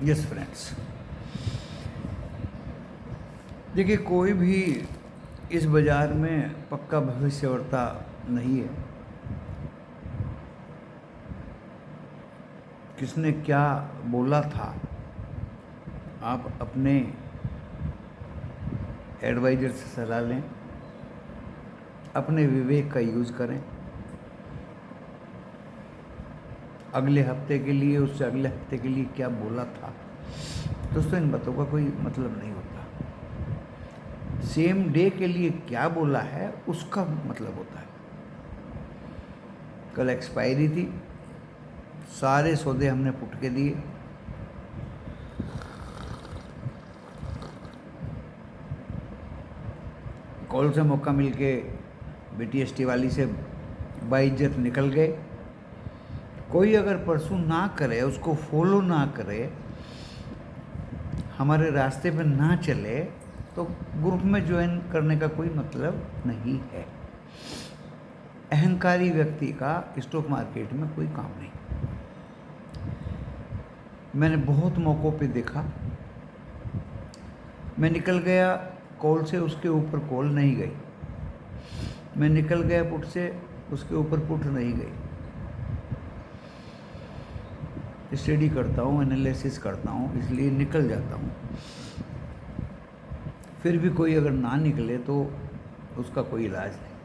Yes friends, देखिए कोई भी इस बाज़ार में पक्का भविष्यवक्ता नहीं है। किसने क्या बोला था, आप अपने एडवाइज़र से सलाह लें, अपने विवेक का यूज़ करें। अगले हफ्ते के लिए, उससे अगले हफ्ते के लिए क्या बोला था, दोस्तों इन बातों का कोई मतलब नहीं होता। सेम डे के लिए क्या बोला है उसका मतलब होता है। कल एक्सपायरी थी, सारे सौदे हमने पुट के दिए। कॉल से मौका मिल के BTST वाली से बाइज्जत निकल गए। कोई अगर परसू ना करे, उसको फॉलो ना करे, हमारे रास्ते पे ना चले, तो ग्रुप में ज्वाइन करने का कोई मतलब नहीं है। अहंकारी व्यक्ति का स्टॉक मार्केट में कोई काम नहीं। मैंने बहुत मौक़ों पे देखा, मैं निकल गया कॉल से, उसके ऊपर कॉल नहीं गई। मैं निकल गया पुट से, उसके ऊपर पुट नहीं गई। स्टडी करता हूँ, एनालिसिस करता हूँ, इसलिए निकल जाता हूँ। फिर भी कोई अगर ना निकले तो उसका कोई इलाज नहीं।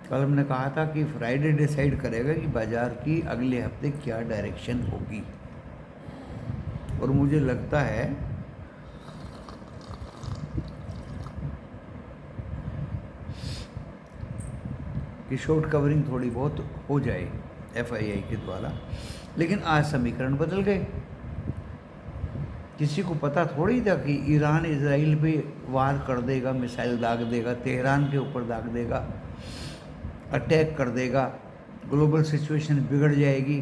कल हमने कहा था कि फ्राइडे डिसाइड करेगा कि बाज़ार की अगले हफ्ते क्या डायरेक्शन होगी, और मुझे लगता है कि शॉर्ट कवरिंग थोड़ी बहुत हो जाए FII के द्वारा। लेकिन आज समीकरण बदल गए। किसी को पता थोड़ी था कि ईरान इजराइल पे वार कर देगा, मिसाइल दाग देगा, तेहरान के ऊपर दाग देगा, अटैक कर देगा, ग्लोबल सिचुएशन बिगड़ जाएगी।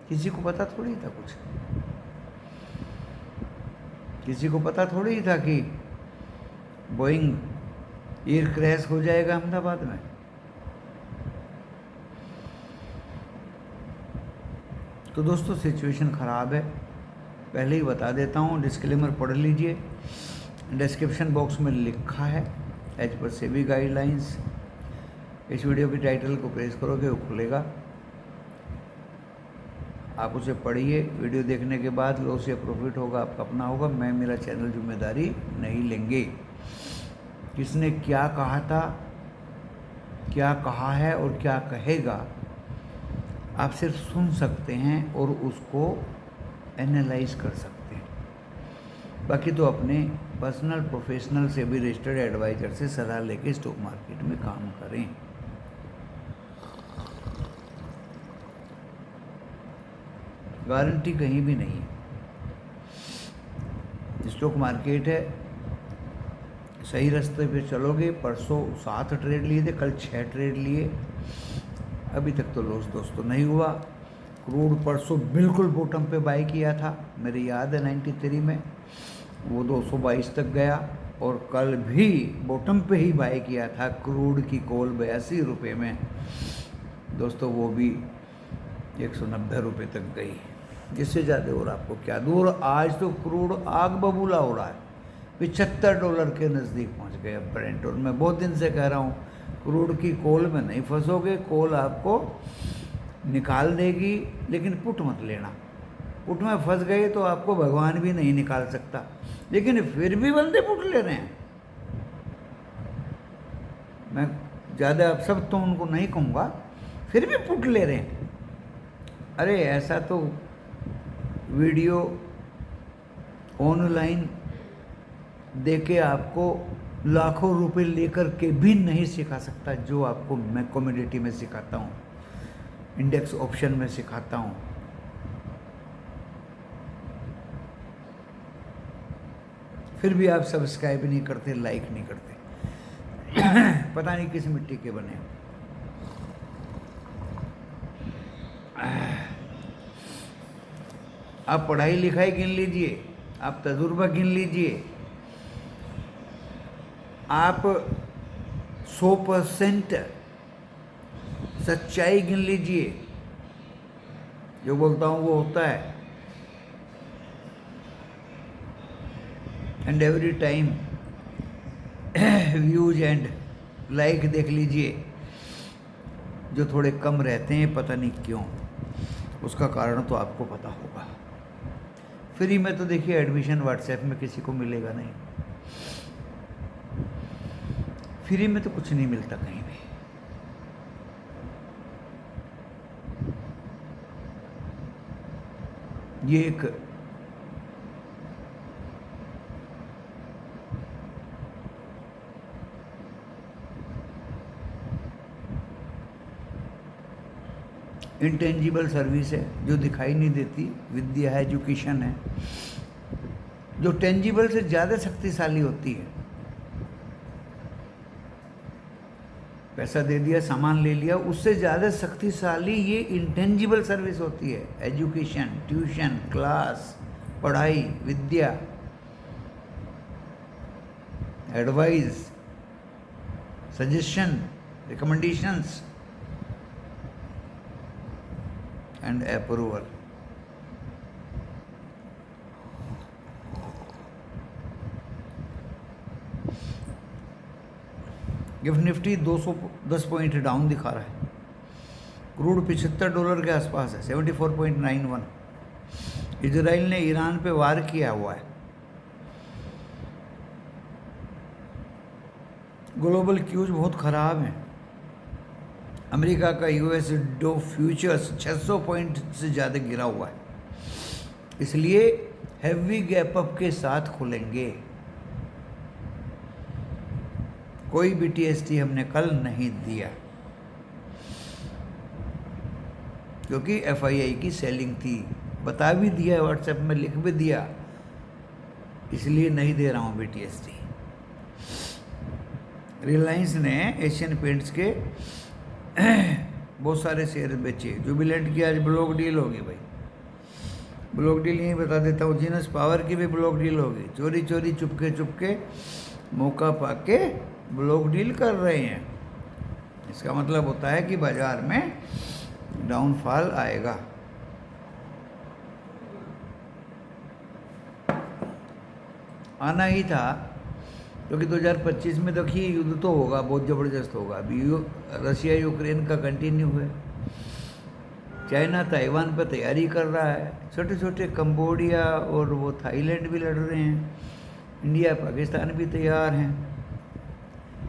किसी को पता थोड़ी था कुछ। किसी को पता थोड़ी था कि बोइंग एयर क्रैश हो जाएगा अहमदाबाद में। तो दोस्तों सिचुएशन ख़राब है, पहले ही बता देता हूँ, डिस्क्लेमर पढ़ लीजिए। डिस्क्रिप्शन बॉक्स में लिखा है एज पर सेबी गाइडलाइंस। इस वीडियो की टाइटल को प्रेस करोगे वो खुलेगा, आप उसे पढ़िए। वीडियो देखने के बाद लॉस या प्रॉफिट होगा आपका अपना होगा, मैं मेरा चैनल जिम्मेदारी नहीं लेंगे। किसने क्या कहा था, क्या कहा है और क्या कहेगा, आप सिर्फ सुन सकते हैं और उसको एनालाइज कर सकते हैं। बाकी तो अपने पर्सनल प्रोफेशनल से भी रजिस्टर्ड एडवाइज़र से सलाह लेके स्टॉक मार्केट में काम करें। गारंटी कहीं भी नहीं है। स्टॉक मार्केट है, सही रास्ते पे चलोगे। परसों 7 ट्रेड लिए थे, कल 6 ट्रेड लिए, अभी तक तो लॉस दोस्तों नहीं हुआ। क्रूड परसों बिल्कुल बॉटम पे बाई किया था, मेरे याद है 93 में, वो 222 तक गया, और कल भी बॉटम पे ही बाई किया था। क्रूड की कॉल 82 रुपये में दोस्तों, वो भी 190 रुपये तक गई। इससे ज़्यादा और आपको क्या दूर। आज तो क्रूड आग बबूला हो रहा है, $75 के नज़दीक पहुंच गया ब्रेंट। और मैं बहुत दिन से कह रहा हूँ क्रूड की कॉल में नहीं फंसोगे, कॉल आपको निकाल देगी, लेकिन पुट मत लेना। पुट में फंस गए तो आपको भगवान भी नहीं निकाल सकता, लेकिन फिर भी बंदे पुट ले रहे हैं। मैं ज़्यादा अब सब तो उनको नहीं कहूँगा, फिर भी पुट ले रहे हैं। अरे ऐसा तो वीडियो ऑनलाइन देके आपको लाखों रुपए लेकर के भी नहीं सिखा सकता, जो आपको मैं कमोडिटी में सिखाता हूँ, इंडेक्स ऑप्शन में सिखाता हूँ। फिर भी आप सब्सक्राइब नहीं करते, लाइक नहीं करते। पता नहीं किस मिट्टी के बने। आप पढ़ाई लिखाई गिन लीजिए, आप तजुर्बा गिन लीजिए, आप 100% सच्चाई गिन लीजिए। जो बोलता हूँ वो होता है। And every time views and like देख लीजिए जो थोड़े कम रहते हैं, पता नहीं क्यों, उसका कारण तो आपको पता होगा। फ्री में तो देखिए एडमिशन व्हाट्सएप में किसी को मिलेगा नहीं, फ्री में तो कुछ नहीं मिलता कहीं भी। ये एक इंटेंजिबल सर्विस है जो दिखाई नहीं देती, विद्या है, एजुकेशन है, जो टेंजिबल से ज़्यादा शक्तिशाली होती है। पैसा दे दिया, सामान ले लिया, उससे ज़्यादा शक्तिशाली ये इंटेंजिबल सर्विस होती है। एजुकेशन, ट्यूशन, क्लास, पढ़ाई, विद्या, advice, suggestion, recommendations and approval. Gift Nifty 210 point down दिखा रहा है। क्रूड $75 के आसपास है, 74.91। इजराइल ने ईरान पे वार किया हुआ है। ग्लोबल क्यूज बहुत ख़राब है। अमेरिका का यूएस डो फ्यूचर्स 600 पॉइंट से ज़्यादा गिरा हुआ है, इसलिए हैवी गैप अप के साथ खुलेंगे। कोई भी टीएसटी हमने कल नहीं दिया क्योंकि एफआईआई की सेलिंग थी। बता भी दिया, व्हाट्सएप में लिख भी दिया, इसलिए नहीं दे रहा हूँ बीटीएसटी। रिलायंस ने एशियन पेंट्स के बहुत सारे शेयर बेचे। जुबिलेंट की आज ब्लॉक डील होगी भाई, ब्लॉक डील यही बता देता हूँ। जीनस पावर की भी ब्लॉक डील होगी। चोरी चोरी चुपके मौका पाके ब्लॉक डील कर रहे हैं। इसका मतलब होता है कि बाजार में डाउनफॉल आएगा। आना ही था क्योंकि 2025 में देखिए युद्ध तो होगा, बहुत ज़बरदस्त होगा। अभी रशिया यूक्रेन का कंटिन्यू है। चाइना ताइवान पर तैयारी कर रहा है। छोटे छोटे कंबोडिया और वो थाईलैंड भी लड़ रहे हैं। इंडिया पाकिस्तान भी तैयार हैं।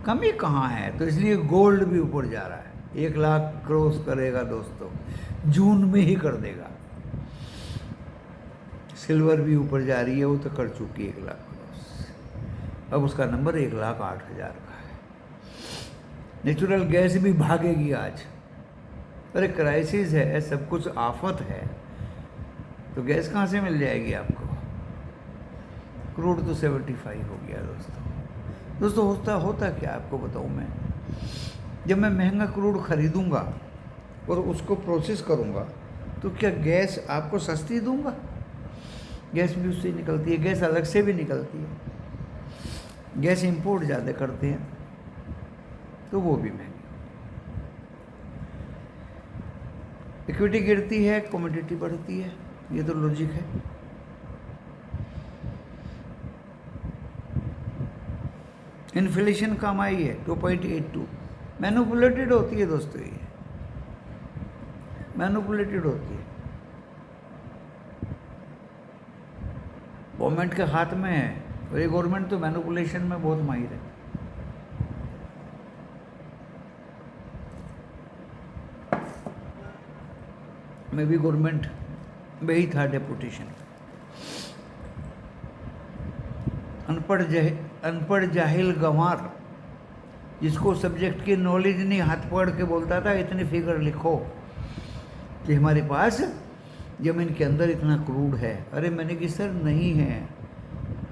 कमी कहाँ है? तो इसलिए गोल्ड भी ऊपर जा रहा है। 1 लाख क्रॉस करेगा दोस्तों, जून में ही कर देगा। सिल्वर भी ऊपर जा रही है, वो तो कर चुकी है 1 लाख क्रॉस। अब उसका नंबर 1,08,000 का है। नेचुरल गैस भी भागेगी आज। अरे क्राइसिस है, सब कुछ आफत है, तो गैस कहाँ से मिल जाएगी आपको? क्रूड तो 75 हो गया दोस्तों। होता क्या आपको बताऊँ मैं। जब मैं महंगा क्रूड खरीदूंगा और उसको प्रोसेस करूंगा तो क्या गैस आपको सस्ती दूंगा? गैस भी उससे निकलती है, गैस अलग से भी निकलती है। गैस इंपोर्ट ज़्यादा करते हैं तो वो भी महंगी। इक्विटी गिरती है, कमोडिटी बढ़ती है, ये तो लॉजिक है। इन्फ्लेशन कम आई है 2.82। मैनिपुलेटेड होती है दोस्तों, ये मैनिपुलेटेड होती है। गवर्नमेंट के हाथ में है और ये गवर्नमेंट तो मैनिपुलेशन में बहुत माहिर है। मैं भी गवर्नमेंट में ही था डेपुटेशन। अनपढ़ जाहिल गंवार, जिसको सब्जेक्ट की नॉलेज नहीं, हाथ पकड़ के बोलता था इतनी फिगर लिखो कि हमारे पास जमीन के अंदर इतना क्रूड है। अरे मैंने कि सर नहीं है,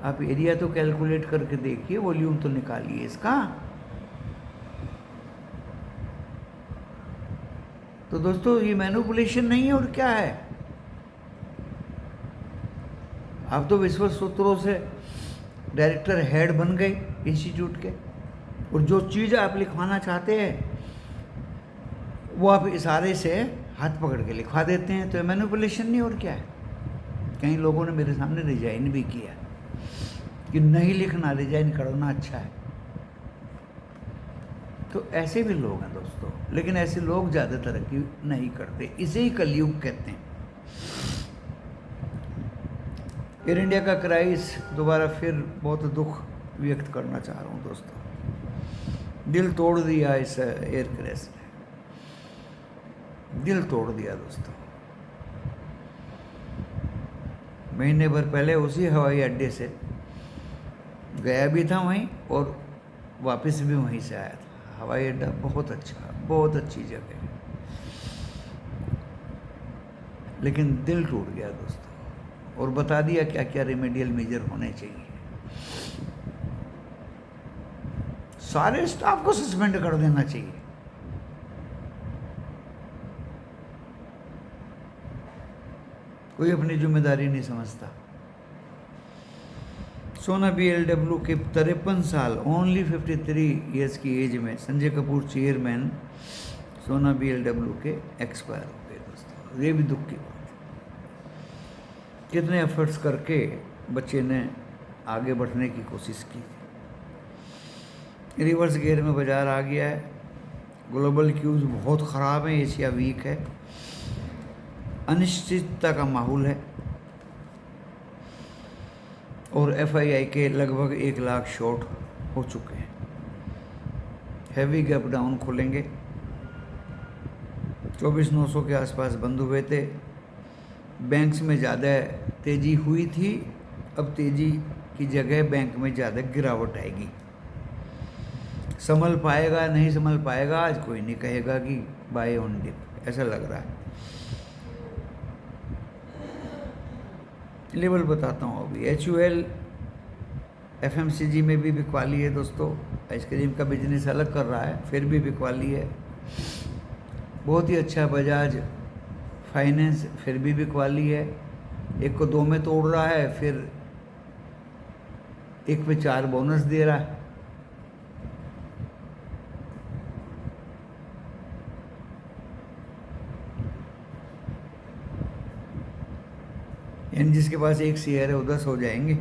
आप एरिया तो कैलकुलेट करके देखिए, वॉल्यूम तो निकालिए इसका। तो दोस्तों ये मैनिपुलेशन नहीं है और क्या है। आप तो विश्व सूत्रों से डायरेक्टर हेड बन गए इंस्टीट्यूट के, और जो चीज़ आप लिखवाना चाहते हैं वो आप इशारे से हाथ पकड़ के लिखवा देते हैं। तो मैनिपुलेशन नहीं और क्या है। कई लोगों ने मेरे सामने रिजाइन भी किया, कि नहीं लिखना, रिजाइन करना अच्छा है। तो ऐसे भी लोग हैं दोस्तों, लेकिन ऐसे लोग ज़्यादा तरक्की नहीं करते, इसे ही कलयुग कहते हैं। एयर इंडिया का क्राइस, दोबारा फिर बहुत दुख व्यक्त करना चाह रहा हूँ दोस्तों। दिल तोड़ दिया इस एयर क्रैश ने, दिल तोड़ दिया दोस्तों। महीने भर पहले उसी हवाई अड्डे से गया भी था वहीं, और वापस भी वहीं से आया था। हवाई अड्डा बहुत अच्छा, बहुत अच्छी जगह है, लेकिन दिल टूट गया दोस्तों। और बता दिया क्या क्या रेमेडियल मेजर होने चाहिए। सारे स्टाफ को सस्पेंड कर देना चाहिए। कोई अपनी जिम्मेदारी नहीं समझता। सोना BLW के 53 साल, ओनली 53 ईयर्स की एज में संजय कपूर चेयरमैन सोना BLW के एक्सपायर हो गए दोस्तों। ये भी दुख की बात है। कितने एफर्ट्स करके बच्चे ने आगे बढ़ने की कोशिश की। रिवर्स गियर में बाजार आ गया है। ग्लोबल क्यूज बहुत ख़राब है, एशिया वीक है, अनिश्चितता का माहौल है, और FII के लगभग 1 लाख शॉर्ट हो चुके हैं। हैवी गैप डाउन खुलेंगे। 24,900 के आसपास बंद हुए थे। बैंक्स में ज़्यादा तेज़ी हुई थी, अब तेज़ी की जगह बैंक में ज़्यादा गिरावट आएगी। संभल पाएगा नहीं संभल पाएगा, आज कोई नहीं कहेगा कि बाय ऑन डिप, ऐसा लग रहा है। लेवल बताता हूँ अभी। HUL FMCG में भी बिकवाली है दोस्तों। आइसक्रीम का बिजनेस अलग कर रहा है, फिर भी बिकवाली है। बहुत ही अच्छा बजाज फाइनेंस, फिर भी बिकवाली है। एक को 2 में तोड़ रहा है, फिर एक पे 4 बोनस दे रहा है। यानी जिसके पास एक शेयर है वो 10 हो जाएंगे।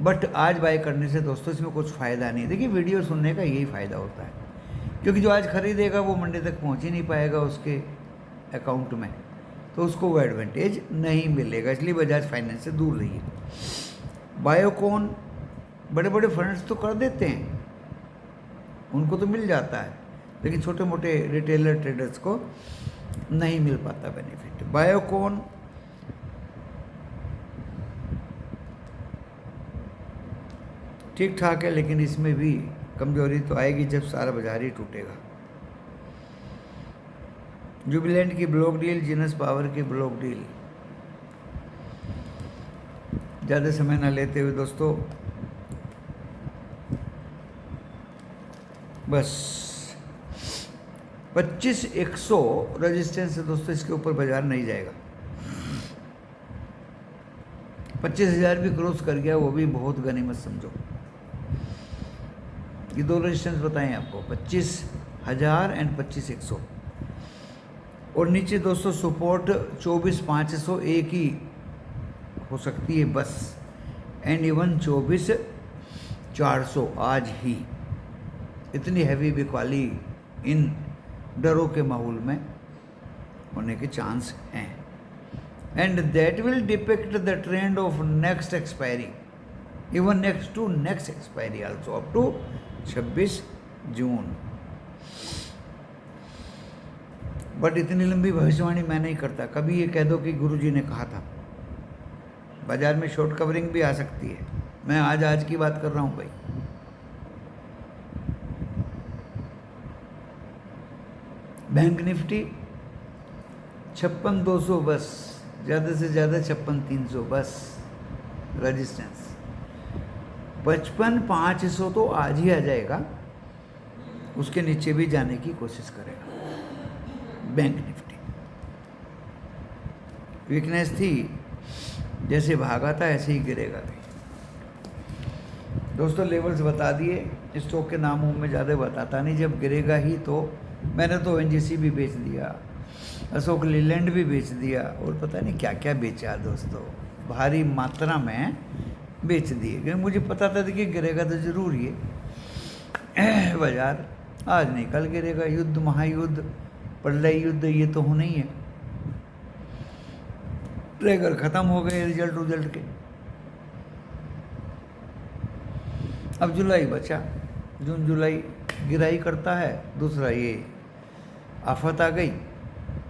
बट आज बाय करने से दोस्तों इसमें कुछ फ़ायदा नहीं है। देखिए, वीडियो सुनने का यही फ़ायदा होता है, क्योंकि जो आज खरीदेगा वो मंडे तक पहुंच ही नहीं पाएगा उसके अकाउंट में, तो उसको वो एडवांटेज नहीं मिलेगा। इसलिए बजाज फाइनेंस से दूर रहिए। बायोकॉन, बड़े बड़े फंड्स तो कर देते हैं, उनको तो मिल जाता है, लेकिन छोटे मोटे रिटेलर ट्रेडर्स को नहीं मिल पाता बेनिफिट। बायोकॉन ठीक ठाक है, लेकिन इसमें भी कमजोरी तो आएगी जब सारा बाजार ही टूटेगा। जुबिलेंट की ब्लॉक डील, जीनस पावर की ब्लॉक डील। ज़्यादा समय ना लेते हुए दोस्तों, बस 25,100 रेजिस्टेंस है दोस्तों, इसके ऊपर बाजार नहीं जाएगा। 25,000 भी क्रॉस कर गया, वो भी बहुत गनीमत समझो। ये 2 रेजिस्टेंस बताएं आपको, 25,000 एंड 25,100। और नीचे दोस्तों सपोर्ट 24,500 एक ही हो सकती है बस, एंड इवन 24,400 आज ही। इतनी हैवी बिकवाली इन डरों के माहौल में होने के चांस हैं, and that will depict the trend of next expiry, even next to next expiry also, up to 26 June. But इतनी लंबी भविष्यवाणी मैं नहीं करता। कभी ये कह दो कि गुरुजी ने कहा था। बाजार में शॉर्ट कवरिंग भी आ सकती है, मैं आज की बात कर रहा हूँ भाई। बैंक निफ्टी 56,200 बस, ज़्यादा से ज़्यादा 56,300 बस रेजिस्टेंस। 55,500 तो आज ही आ जाएगा, उसके नीचे भी जाने की कोशिश करेगा बैंक निफ्टी। वीकनेस थी, जैसे भागा था ऐसे ही गिरेगा भी दोस्तों। लेवल्स बता दिए, स्टॉक के नामों में ज़्यादा बताता नहीं, जब गिरेगा ही तो। मैंने तो NGC भी बेच दिया, अशोक लीलैंड भी बेच दिया, और पता नहीं क्या क्या बेचा दोस्तों। भारी मात्रा में बेच दिए, क्योंकि मुझे पता था कि गिरेगा तो जरूर ये बाजार, आज नहीं कल गिरेगा। युद्ध, महायुद्ध, प्रलय युद्ध ये तो होना ही है। ट्रेगर खत्म हो गए रिजल्ट के। अब जुलाई बचा, जून जुलाई गिराई करता है, दूसरा ये आफत आ गई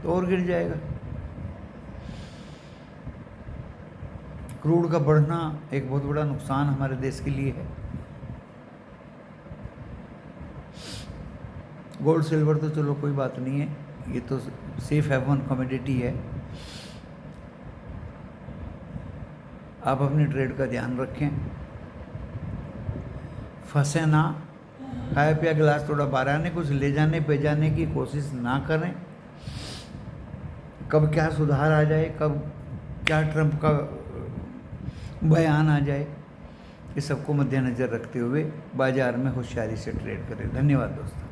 तो और गिर जाएगा। क्रूड का बढ़ना एक बहुत बड़ा नुकसान हमारे देश के लिए है। गोल्ड सिल्वर तो चलो कोई बात नहीं है, ये तो सेफ हेवन कमोडिटी है। आप अपनी ट्रेड का ध्यान रखें, फंसे ना, खाया पिया गिलास थोड़ा बाहर आने, कुछ ले जाने पे जाने की कोशिश ना करें। कब क्या सुधार आ जाए, कब क्या ट्रंप का बयान आ जाए, ये सबको मद्देनज़र रखते हुए बाजार में होशियारी से ट्रेड करें। धन्यवाद दोस्तों।